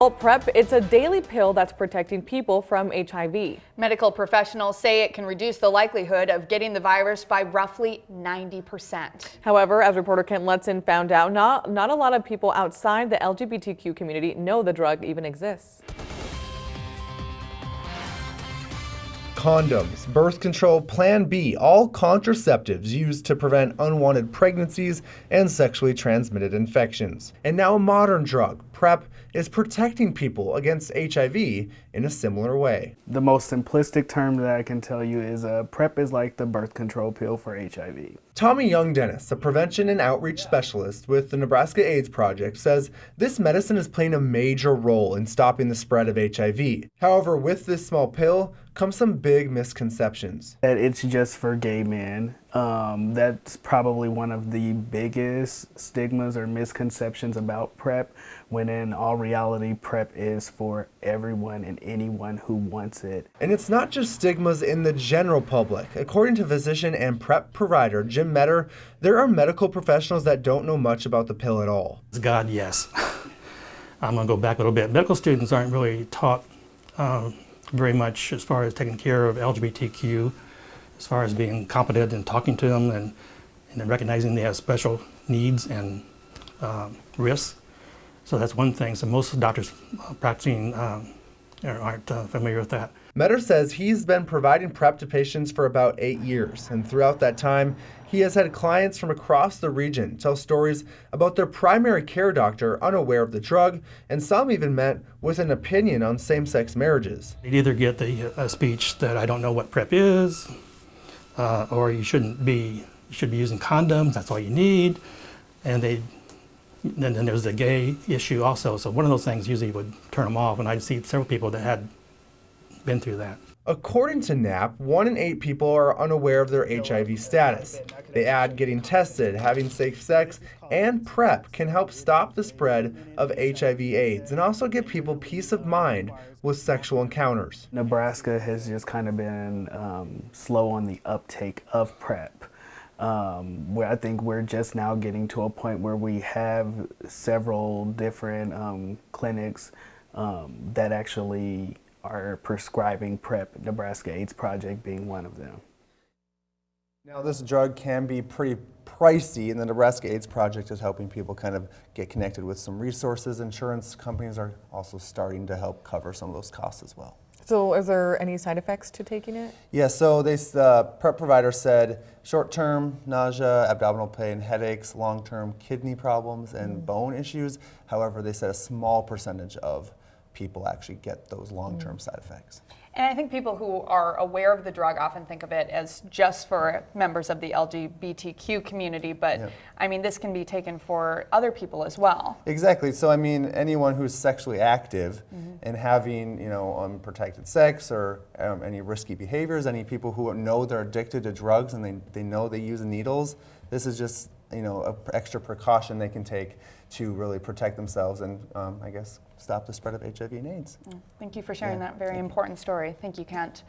Well, PrEP, it's a daily pill that's protecting people from HIV. Medical professionals say it can reduce the likelihood of getting the virus by roughly 90%. However, as reporter Kent Lutzen found out, not a lot of people outside the LGBTQ community know the drug even exists. Condoms, birth control, Plan B, all contraceptives used to prevent unwanted pregnancies and sexually transmitted infections. And now a modern drug, PrEP, is protecting people against HIV in a similar way. The most simplistic term that I can tell you is PrEP is like the birth control pill for HIV. Tommy Young-Dennis, a prevention and outreach specialist with the Nebraska AIDS Project, says this medicine is playing a major role in stopping the spread of HIV. However, with this small pill comes some big misconceptions. That it's just for gay men. That's probably one of the biggest stigmas or misconceptions about PrEP, when in all reality, PrEP is for everyone and anyone who wants it. And it's not just stigmas in the general public. According to physician and PrEP provider Jim Metter, there are medical professionals that don't know much about the pill at all. God, yes. I'm going to go back a little bit. Medical students aren't really taught very much as far as taking care of LGBTQ, as far as being competent and talking to them and then recognizing they have special needs and risks. So that's one thing. So most doctors practicing aren't familiar with that. Metter says he's been providing PrEP to patients for about 8 years, and throughout that time, he has had clients from across the region tell stories about their primary care doctor unaware of the drug, and some even met with an opinion on same-sex marriages. You'd either get the speech that I don't know what PrEP is, or you should be using condoms, that's all you need, and then there's the gay issue also. So one of those things usually would turn them off, and I'd see several people that had been through that. According to NAP, 1 in 8 people are unaware of their HIV status. They add getting tested, having safe sex, and PrEP can help stop the spread of HIV/AIDS and also give people peace of mind with sexual encounters. Nebraska has just kind of been slow on the uptake of PrEP. Where I think we're just now getting to a point where we have several different clinics that actually are prescribing PrEP, Nebraska AIDS Project being one of them. Now this drug can be pretty pricey, and the Nebraska AIDS Project is helping people kind of get connected with some resources. Insurance companies are also starting to help cover some of those costs as well. So is there any side effects to taking it? Yeah, so the PrEP provider said short-term nausea, abdominal pain, headaches, long-term kidney problems, and bone issues. However, they said a small percentage of people actually get those long-term side effects. And I think people who are aware of the drug often think of it as just for members of the LGBTQ community, but I mean, this can be taken for other people as well. Exactly. So I mean, anyone who's sexually active and having, unprotected sex or any risky behaviors, any people who know they're addicted to drugs and they know they use needles, this is just, an extra precaution they can take to really protect themselves and, I guess, stop the spread of HIV and AIDS. Thank you for sharing that very important story. Thank you, Kent.